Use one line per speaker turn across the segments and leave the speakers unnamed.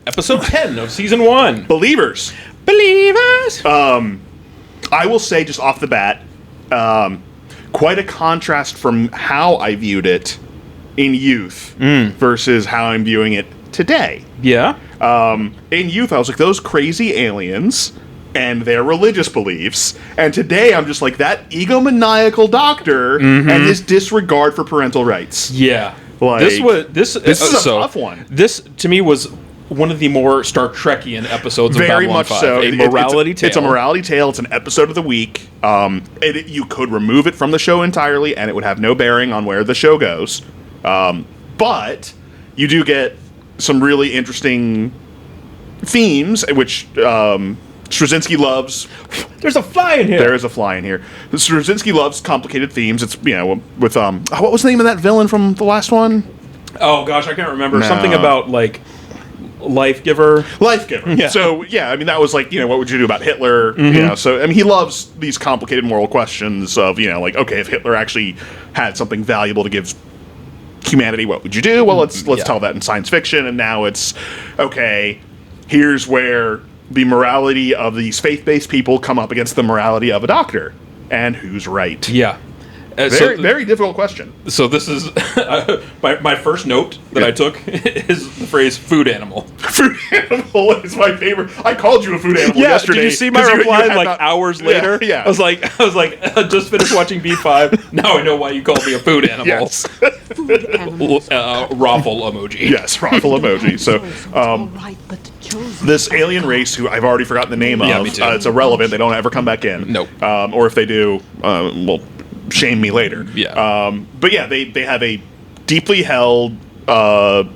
Episode 10 of Season 1.
Believers. I will say, just off the bat, quite a contrast from how I viewed it in youth versus how I'm viewing it today.
Yeah?
In youth, I was like, those crazy aliens and their religious beliefs. And today, I'm just like, that egomaniacal doctor and his disregard for parental rights.
Yeah.
Like, this is a tough one.
This, to me, was one of the more Star Trekian episodes of
Very
Babylon
much
5.
so.
A morality tale.
It's a morality tale. It's an episode of the week. You could remove it from the show entirely, and it would have no bearing on where the show goes. But you do get some really interesting themes, which Straczynski loves.
There's a fly in here.
There is a fly in here. Straczynski loves complicated themes. It's, with what was the name of that villain from the last one?
Oh gosh, I can't remember.
No.
Something about like Life Giver.
Yeah. So that was like, what would you do about Hitler? So he loves these complicated moral questions of, okay, if Hitler actually had something valuable to give humanity, what would you do? Well, let's tell that in science fiction. And now it's, okay, here's where the morality of these faith-based people come up against the morality of a doctor, and who's right?
Yeah.
Very difficult question.
So this is my first note that I took is the phrase "food animal."
Food animal is my favorite. I called you a food animal yesterday.
Did you see my reply
you
hours later?
Yeah.
I was like, I just finished watching B5. Now I know why you called me a food animal.
Yes.
Raffle emoji.
Yes, raffle emoji. So, this alien race, who I've already forgotten the name of,
me too.
It's irrelevant. They don't ever come back in.
Nope.
Or if they do, well, shame me later.
Yeah.
But yeah, they have a deeply held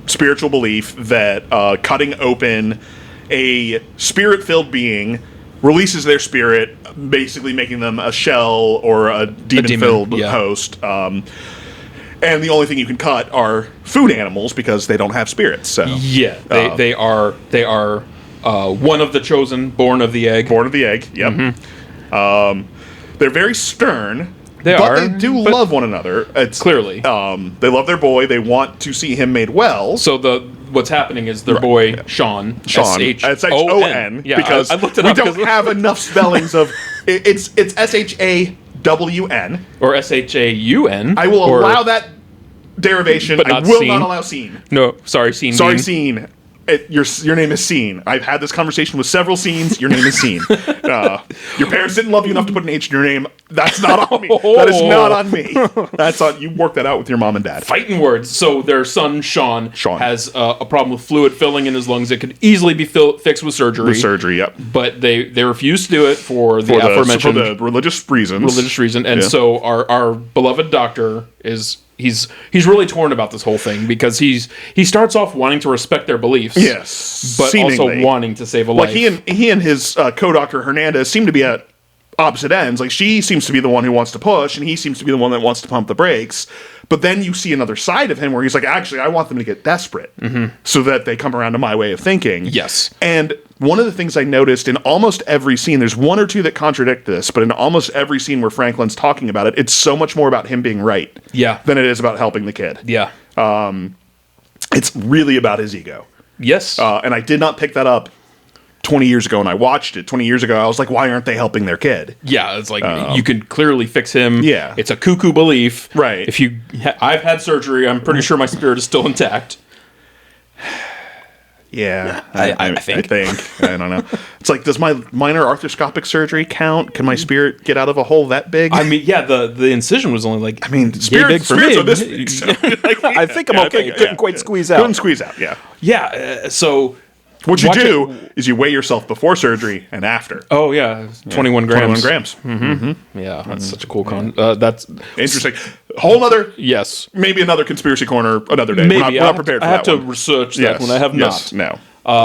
spiritual belief that cutting open a spirit-filled being releases their spirit, basically making them a shell or a demon-filled host. And the only thing you can cut are food animals because they don't have spirits. So
yeah, they are one of the chosen, born of the egg.
Born of the egg. Yep. Mm-hmm. They're very stern.
But
they do love one another. It's
clearly.
They love their boy. They want to see him made well.
So what's happening is their boy Sean.
S-H-O-N.
Yeah,
because
I looked it up.
We don't have enough spellings of it's S-H-A-W-N
or S-H-A-U-N.
I will allow that derivation.
But not
I will
seen.
not allow scene.
No, sorry, scene.
Sorry, scene. Your name is Scene. I've had this conversation with several Scenes. Your name is Scene. Your parents didn't love you enough to put an H in your name. That's not on me. That is not on me. That's on you. Work that out with your mom and dad.
Fighting words. So their son Sean has a problem with fluid filling in his lungs. It could easily be fixed with surgery.
With surgery, yep.
But they refuse to do it for the aforementioned
religious reasons.
And so our beloved doctor is. He's really torn about this whole thing because he starts off wanting to respect their beliefs,
yes,
but also wanting to save a life.
Like he and his co-doctor Hernandez seem to be at opposite ends. Like she seems to be the one who wants to push, and he seems to be the one that wants to pump the brakes. But then you see another side of him where he's like, actually, I want them to get desperate so that they come around to my way of thinking.
Yes.
And one of the things I noticed in almost every scene, there's one or two that contradict this, but in almost every scene where Franklin's talking about it, it's so much more about him being right than it is about helping the kid.
Yeah.
It's really about his ego.
Yes.
And I did not pick that up 20 years ago when I watched it. 20 years ago, I was like, why aren't they helping their kid?
Yeah, it's like, you can clearly fix him.
Yeah.
It's a cuckoo belief.
Right.
I've had surgery, I'm pretty sure my spirit is still intact.
Yeah,
I think.
I don't know. It's like, does my minor arthroscopic surgery count? Can my spirit get out of a hole that big?
I mean, yeah, the incision was only like,
spirit
big for me.
Are this big, so,
I think I'm okay. Couldn't quite squeeze out.
Couldn't squeeze out, yeah.
Yeah, so...
What you do is you weigh yourself before surgery and after.
Oh, yeah. 21 grams.
21 grams.
Mm-hmm. Yeah, that's such a cool that's
interesting. Whole other...
Yes.
Maybe another conspiracy corner another day.
Maybe.
We're not prepared for that.
I have to research that one. I have not.
No.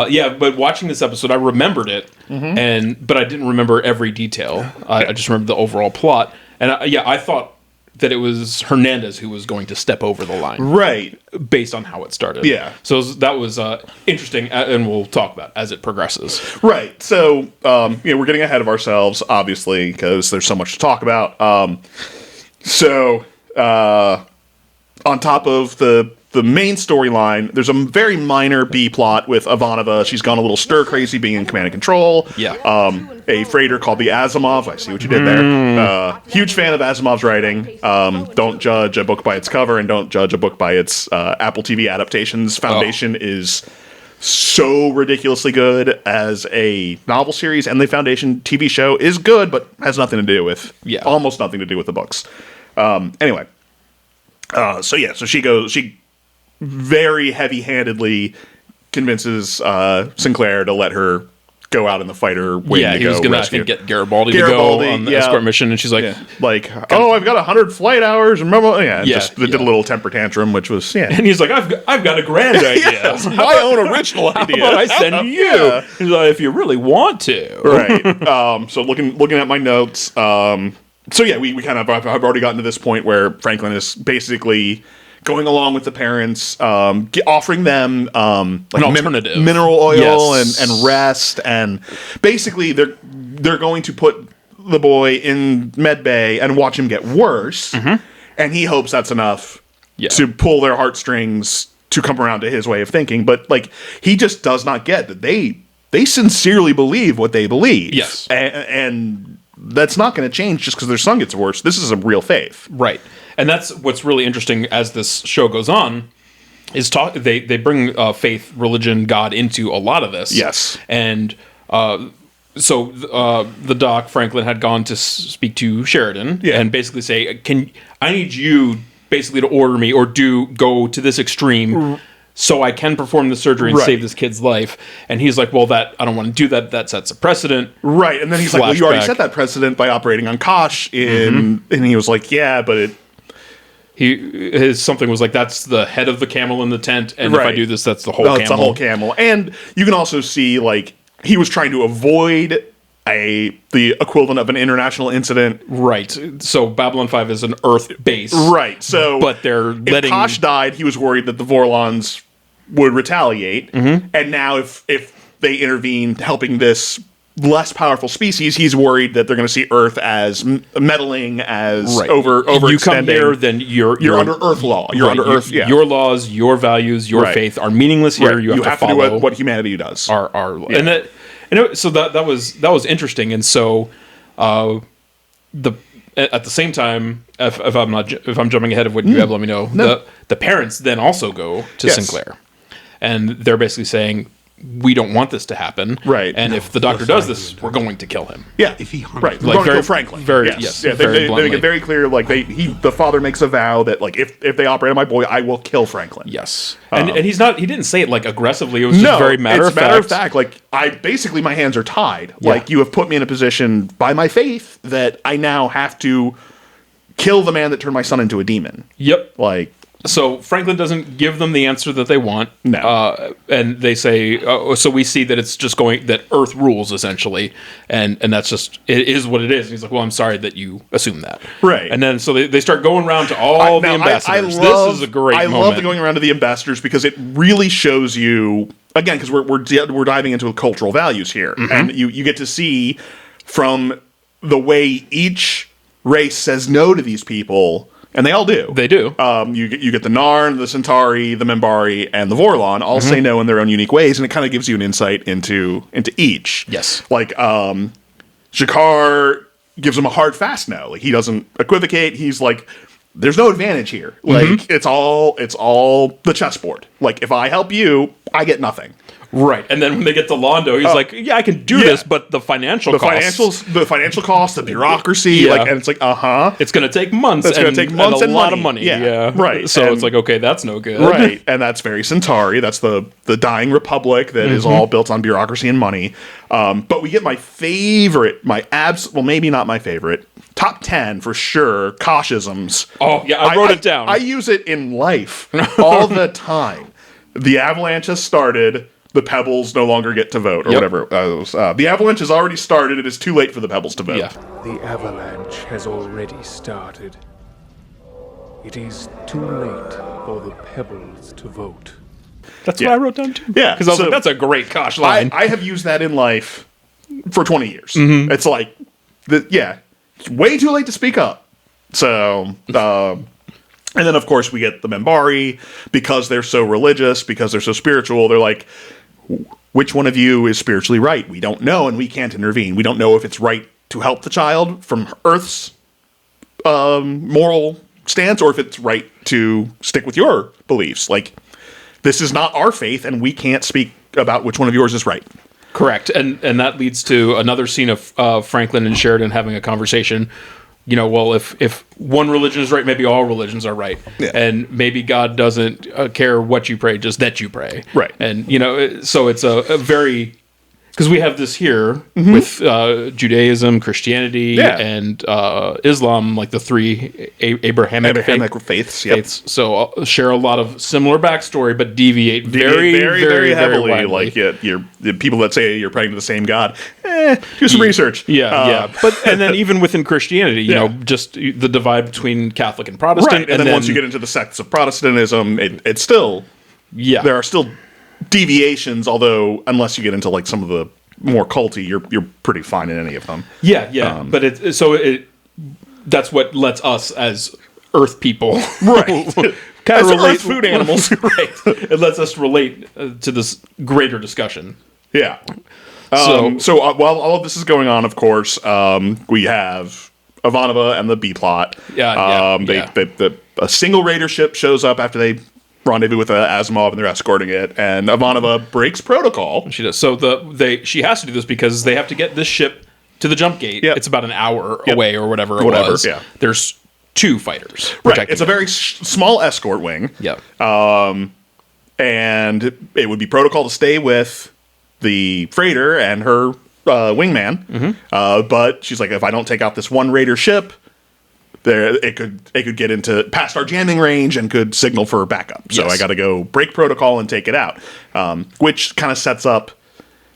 Yeah, but watching this episode, I remembered it, but I didn't remember every detail. I just remembered the overall plot. And I thought that it was Hernandez who was going to step over the line.
Right.
Based on how it started.
Yeah.
So that was interesting, and we'll talk about it as it progresses.
Right. So, we're getting ahead of ourselves, obviously, because there's so much to talk about. On top of the the main storyline. There's a very minor B plot with Ivanova. She's gone a little stir crazy being in command and control.
Yeah.
A freighter called the Asimov. I see what you did there. Huge fan of Asimov's writing. Don't judge a book by its cover, and don't judge a book by its Apple TV adaptations. Foundation is so ridiculously good as a novel series, and the Foundation TV show is good, but has nothing to do with, almost nothing to do with the books. Anyway, so she very heavy-handedly convinces Sinclair to let her go out in the fighter waiting to go
he was going to, I think, get Garibaldi to go on the escort mission, and she's like,
I've got 100 flight hours, and did a little temper tantrum, which was,
And he's like, I've got a grand idea.
My own original idea.
How about I send you? He's like, if you really want to.
Right. So looking at my notes, we kind of have already gotten to this point where Franklin is basically going along with the parents, offering them
an alternative
mineral oil and rest, and basically they're going to put the boy in med bay and watch him get worse, and he hopes that's enough to pull their heartstrings to come around to his way of thinking. But he just does not get that they sincerely believe what they believe.
Yes,
and that's not going to change just because their son gets worse. This is a real faith,
right? And that's what's really interesting as this show goes on, is they bring faith, religion, God into a lot of this.
Yes.
And so the doc, Franklin, had gone to speak to Sheridan and basically say, I need you basically to order me or go to this extreme so I can perform the surgery and save this kid's life. And he's like, well, I don't want to do that. That sets a precedent.
Right. And then he's like, well, you already set that precedent by operating on Kosh and he was like, yeah, but
his something was like, that's the head of the camel in the tent, and if I do this, that's the whole camel.
That's the whole camel. And you can also see, he was trying to avoid the equivalent of an international incident.
Right. So Babylon 5 is an Earth base.
Right. So
but they're letting...
If Kosh died, he was worried that the Vorlons would retaliate. And now if they intervene helping this less powerful species, he's worried that they're going to see Earth as meddling, as overextending.
You come here, then you're
under Earth law. You're under Earth. Yeah.
Your laws, your values, your faith are meaningless here. You have to follow
do what humanity does.
So that was interesting. And so at the same time, if I'm jumping ahead of what you have, let me know. No. The parents then also go to Sinclair, and they're basically saying, we don't want this to happen.
Right.
And if the doctor does this, we're going to kill him.
Yeah. If he right. We're going to kill Franklin. They make it very clear, the father makes a vow that, if they operate on my boy, I will kill Franklin.
Yes. And he didn't say it, aggressively. It was just very matter of fact.
Matter of fact. My hands are tied. Yeah. You have put me in a position by my faith that I now have to kill the man that turned my son into a demon.
Yep. So Franklin doesn't give them the answer that they want.
No.
And they say, so we see that it's just that Earth rules, essentially. And that's just, it is what it is. And he's like, well, I'm sorry that you assume that.
Right.
And then so they start going around to all the ambassadors. This is a great moment.
I love going around to the ambassadors because it really shows you, again, because we're diving into cultural values here. And you get to see from the way each race says no to these people. And they all do.
They do.
You get the Narn, the Centauri, the Minbari, and the Vorlon all say no in their own unique ways, and it kind of gives you an insight into each.
Yes.
Jakar gives him a hard, fast no. He doesn't equivocate. He's like, there's no advantage here. It's all the chessboard. If I help you, I get nothing.
Right, and then when they get to Londo, he's like, "Yeah, I can do this, but the financial costs,
the bureaucracy, and it's
it's going to take months.
It's going to take months and
a lot of money.
Yeah, right.
So it's like, okay, that's no good.
Right, and that's very Centauri. That's the dying republic that is all built on bureaucracy and money. But we get my favorite, maybe not my favorite, top 10 for sure. Koshisms.
Oh yeah, I wrote it down.
I use it in life all the time. The avalanche has started. The Pebbles no longer get to vote, or whatever. The avalanche has already started. It is too late for the Pebbles to vote.
Yeah. The avalanche has already started. It is too late for the Pebbles to vote.
That's what I wrote down too.
Yeah,
because I was like, that's a great Kosh line.
I have used that in life for 20 years. It's it's way too late to speak up. So, And then, of course, we get the Membari, because they're so religious, because they're so spiritual, they're like, which one of you is spiritually right? We don't know, and we can't intervene. We don't know if it's right to help the child from Earth's moral stance, or if it's right to stick with your beliefs. Like, this is not our faith, and we can't speak about which one of yours is right.
Correct. And that leads to another scene of Franklin and Sheridan having a conversation. Well, if one religion is right, maybe all religions are right.
Yeah.
And maybe God doesn't care what you pray, just that you pray.
Right.
And, so it's a very... Because we have this here with Judaism, Christianity, and Islam, like the three Abrahamic
faiths. Yep.
So share a lot of similar backstory, but deviate very
heavily.
Very
like the people that say you're praying to the same God. Do some research.
Yeah. And then even within Christianity, just the divide between Catholic and Protestant.
Right. And then once you get into the sects of Protestantism, it's still there are still deviations, although unless you get into like some of the more culty, you're pretty fine in any of them.
But that's what lets us as Earth people
right
kind of relate.
Earth food animals.
Right, it lets us relate to this greater discussion.
So while all of this is going on, of course, we have Ivanova and the B plot. A single raider ship shows up after they rendezvous with Asimov, and they're escorting it, and Ivanova breaks protocol.
She does. So she has to do this because they have to get this ship to the jump gate. It's about an hour away or whatever it was.
Yeah.
There's 2 fighters.
Right. It's a very small escort wing.
Yeah.
And it would be protocol to stay with the freighter and her wingman. But she's like, if I don't take out this one raider ship, it could get into past our jamming range and could signal for backup. So I got to go break protocol and take it out, which kind of sets up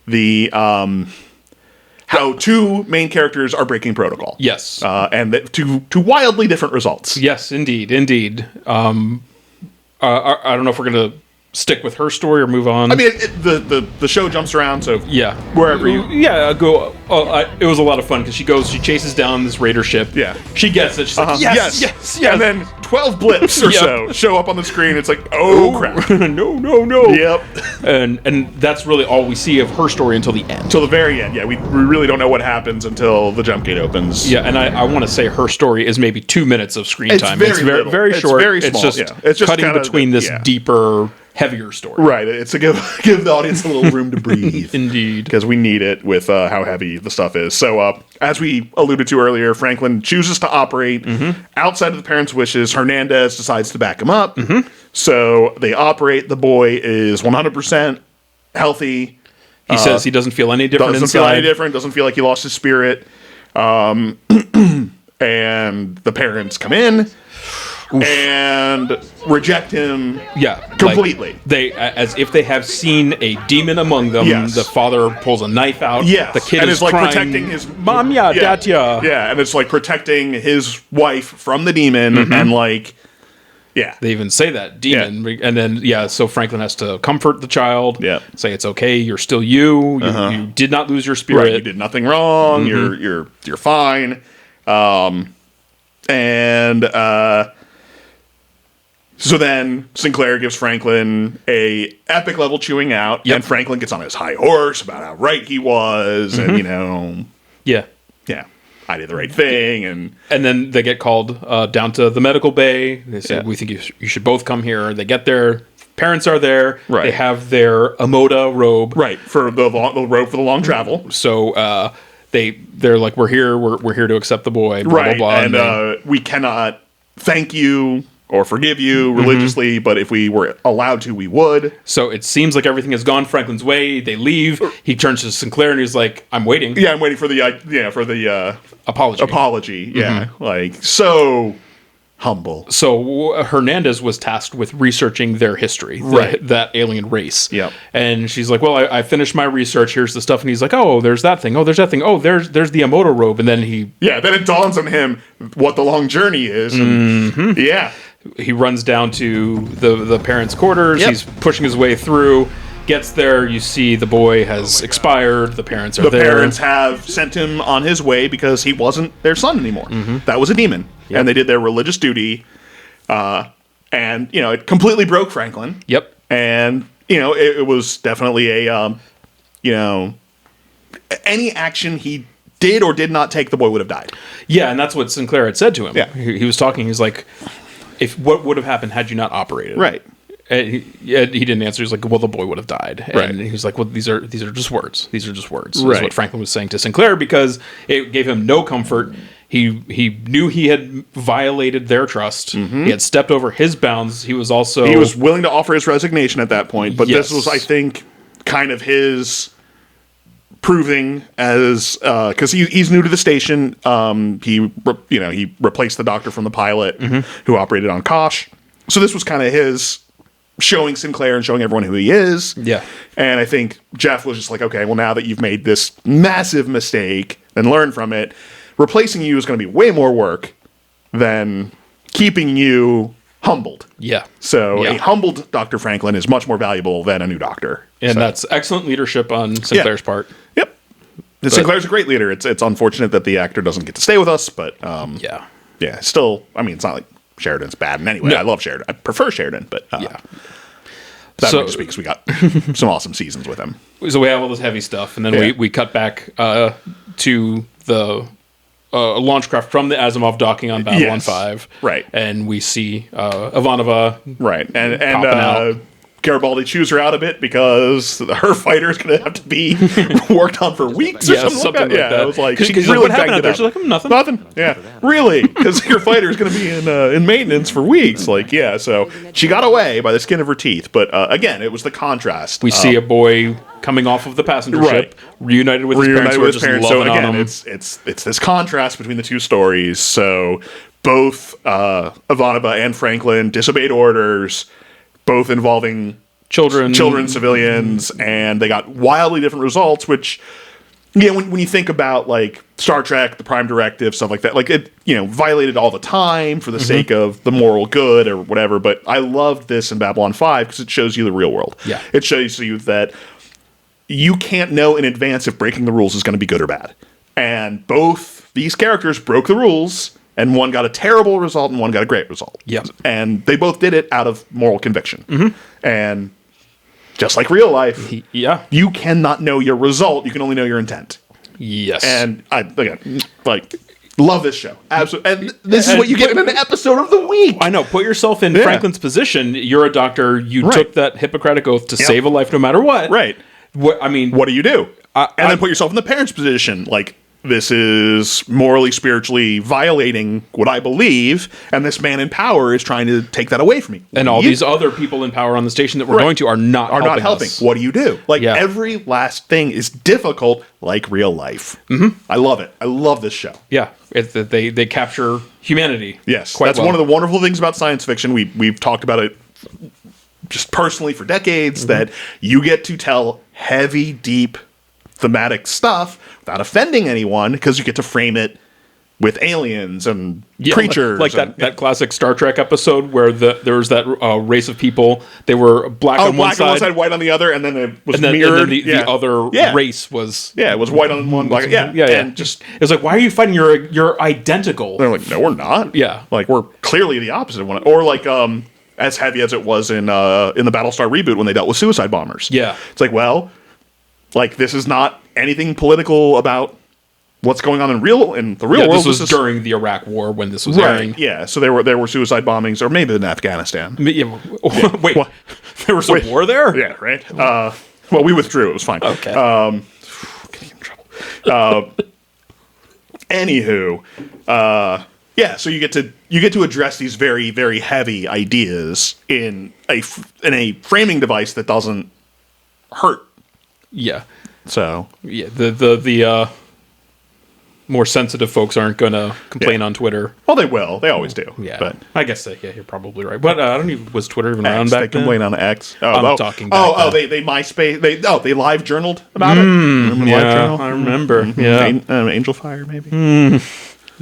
the how 2 main characters are breaking protocol.
Yes,
and to wildly different results.
Yes, indeed. I don't know if we're gonna stick with her story or move on.
I mean, the show jumps around, so wherever you
go. It was a lot of fun because she chases down this raider ship.
Yeah,
she gets it. She's like, yes,
and then 12 blips or so show up on the screen. It's like, crap,
no.
Yep,
and that's really all we see of her story until the end.
Till the very end. Yeah, we really don't know what happens until the jump gate opens.
Yeah, and I want to say her story is maybe 2 minutes of screen time.
It's very short.
It's very small. It's just cutting between this deeper, heavier story.
Right. It's to give the audience a little room to breathe.
Indeed.
Because we need it with how heavy the stuff is. So, as we alluded to earlier, Franklin chooses to operate outside of the parents' wishes. Hernandez decides to back him up. So, they operate. The boy is 100% healthy.
He says he doesn't feel any different
Doesn't
inside.
feel any different. Doesn't feel like he lost his spirit. And the parents come in and reject him completely.
Like as if they have seen a demon among them. The father pulls a knife out. The kid is
like
crying,
protecting his
mom, datya.
And it's like protecting his wife from the demon, and like
they even say that demon, and then so Franklin has to comfort the child. Say it's okay, you're still you did not lose your spirit.
Right, you did nothing wrong. You're fine. So then Sinclair gives Franklin a epic level chewing out, and Franklin gets on his high horse about how right he was, and I did the right thing, and
then they get called down to the medical bay. They say we think you should both come here. They get there. Parents are there.
Right.
They have their Amoda robe.
Right, for the robe for the long travel.
So they're like, we're here to accept the boy. Blah,
right,
blah, blah,
and we cannot thank you or forgive you religiously, but if we were allowed to, we would.
So it seems like everything has gone Franklin's way. They leave. He turns to Sinclair and he's like, "I'm waiting."
Yeah, I'm waiting for the
apology.
Apology. Yeah, like so humble.
So Hernandez was tasked with researching their history, that alien race.
Yeah,
and she's like, "Well, I finished my research. Here's the stuff." And he's like, "Oh, there's that thing. Oh, there's that thing. Oh, there's the Amoto robe." And then
then it dawns on him what the long journey is. And,
he runs down to the parents' quarters. He's pushing his way through. Gets there. You see the boy has expired. The parents are there.
The parents have sent him on his way because he wasn't their son anymore. That was a demon, and they did their religious duty. And, it completely broke Franklin.
Yep.
And, it was definitely any action he did or did not take, the boy would have died.
Yeah, and that's what Sinclair had said to him.
Yeah.
He was talking, he's like, what would have happened had you not operated?
Right.
And he didn't answer. He's like, well, the boy would have died.
Right.
And he was like, well, these are just words. These are just words.
Right.
Is what Franklin was saying to Sinclair, because it gave him no comfort. He knew he had violated their trust.
Mm-hmm.
He had stepped over his bounds. He was
willing to offer his resignation at that point, but
Yes.
this was, I think, kind of his proving as because he's new to the station. He replaced the doctor from the pilot who operated on Kosh. So this was kind of his showing Sinclair and showing everyone who he is.
Yeah.
And I think Jeff was just like, okay, well, now that you've made this massive mistake and learned from it, replacing you is going to be way more work than keeping you humbled.
Yeah.
So
Yeah.
a humbled Dr. Franklin is much more valuable than a new doctor.
And
So,
that's excellent leadership on Sinclair's part.
Yep. And Sinclair's a great leader. It's unfortunate that the actor doesn't get to stay with us, but
Yeah.
yeah, still, I mean, it's not like Sheridan's bad in any way.
No.
I love Sheridan. I prefer Sheridan, but
Yeah.
that
So-
might just be because we got some awesome seasons with him.
So we have all this heavy stuff, and then
Yeah.
we cut back to the Launchcraft from the Asimov docking on Babylon
Yes.
5.
Right.
And we see Ivanova.
Right. And
Popping out.
Garibaldi chews her out a bit because her fighter is going to have to be worked on for weeks or
Yeah,
something like that.
like that.
Yeah, it was like,
'Cause
she
like,
really
what happened
banged
out
it
there?
up.
She's like, nothing.
Nothing. Yeah. Really? Because your fighter is going to be in maintenance for weeks. Like, yeah. So she got away by the skin of her teeth. But again, it was the contrast.
We see a boy coming off of the passenger
Right.
ship, reunited with his parents, who are just loving
So
on
again,
him.
it's this contrast between the two stories. So both Ivanova and Franklin disobeyed orders, both involving
Children,
civilians, and they got wildly different results. Which, when you think about like Star Trek, the Prime Directive, stuff like that, like it, violated all the time for the sake of the moral good or whatever. But I loved this in Babylon 5 because it shows you the real world.
Yeah.
It shows you that you can't know in advance if breaking the rules is going to be good or bad. And both these characters broke the rules, and one got a terrible result and one got a great result.
Yep.
And they both did it out of moral conviction. And just like real life,
Yeah.
you cannot know your result. You can only know your intent.
Yes.
And I, again, love this show. Absolutely. And this is what you get in an episode of the week.
I know. Put yourself in
Yeah.
Franklin's position. You're a doctor. You
Right.
took that Hippocratic oath to save a life no matter what.
Right.
What do
you do? And
I-
then put yourself in the parent's position. Like, this is morally, spiritually violating what I believe, and this man in power is trying to take that away from me.
And all these other people in power on the station that we're
Right.
going to are not
helping.
us.
What do you do? Like,
Yeah.
every last thing is difficult, like real life. Mm-hmm. I love it. I love this show.
Yeah. They capture humanity.
Yes,
quite
that's
well.
one of the wonderful things about science fiction. We've talked about it just personally for decades, that you get to tell heavy, deep, thematic stuff without offending anyone because you get to frame it with aliens and creatures.
Like
and,
that classic Star Trek episode where there was that race of people. They were black on
black
one side,
white on the other, and then it was
and then
mirrored.
the other
Yeah.
race was
Yeah, it was white on one. Like, yeah, and just
it was like, why are you fighting? You're identical.
they're like, no, we're not.
Yeah.
like we're clearly the opposite of one. Or like as heavy as it was in the Battlestar reboot when they dealt with suicide bombers.
Yeah.
It's like, well, like this is not anything political about what's going on in the real world.
This was during the Iraq War when this was airing.
Yeah, so there were suicide bombings, or maybe in Afghanistan.
Yeah. Wait, there was a war there?
Yeah, right. Well, we withdrew. It was fine.
Okay.
Getting in trouble. Anywho, yeah. So you get to address these very, very heavy ideas in a framing device that doesn't hurt.
Yeah.
So
Yeah. The more sensitive folks aren't going to complain on Twitter.
well, they will. They always do.
Yeah.
But
I guess you're probably right. But I don't even was Twitter even around
X,
back
they
then?
complain on X.
I'm talking back then.
They MySpace. They live journaled about it. Remember
Yeah,
live journal?
I remember. Yeah.
Angel Fire maybe.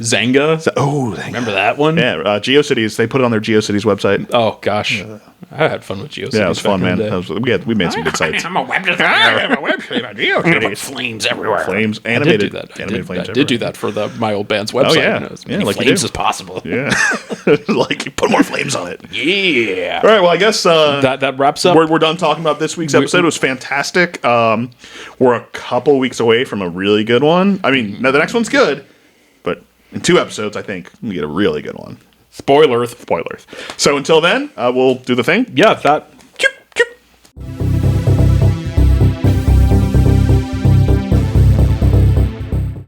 Zanga.
Oh,
Remember that one?
yeah. GeoCities. They put it on their GeoCities website.
Oh gosh. I had fun with GeoCities.
Yeah, it was fun,
back in
man.
the day.
We made some good sites.
I'm a web designer. I'm a web designer. GeoCities. Flames everywhere.
Flames,
I did
animated.
do that.
Animated
I
flames.
did do that for my old band's website.
yeah.
And it was
Yeah,
many
like you
flames
do.
as possible.
Yeah, like put more flames on it.
Yeah.
All right, well, I guess
That wraps up.
we're done talking about this week's episode. It was fantastic. We're a couple weeks away from a really good one. I mean, no, the next one's good, but in 2 episodes, I think we get a really good one.
Spoiler.
Spoilers. So until then, we'll do the thing.
Yeah, that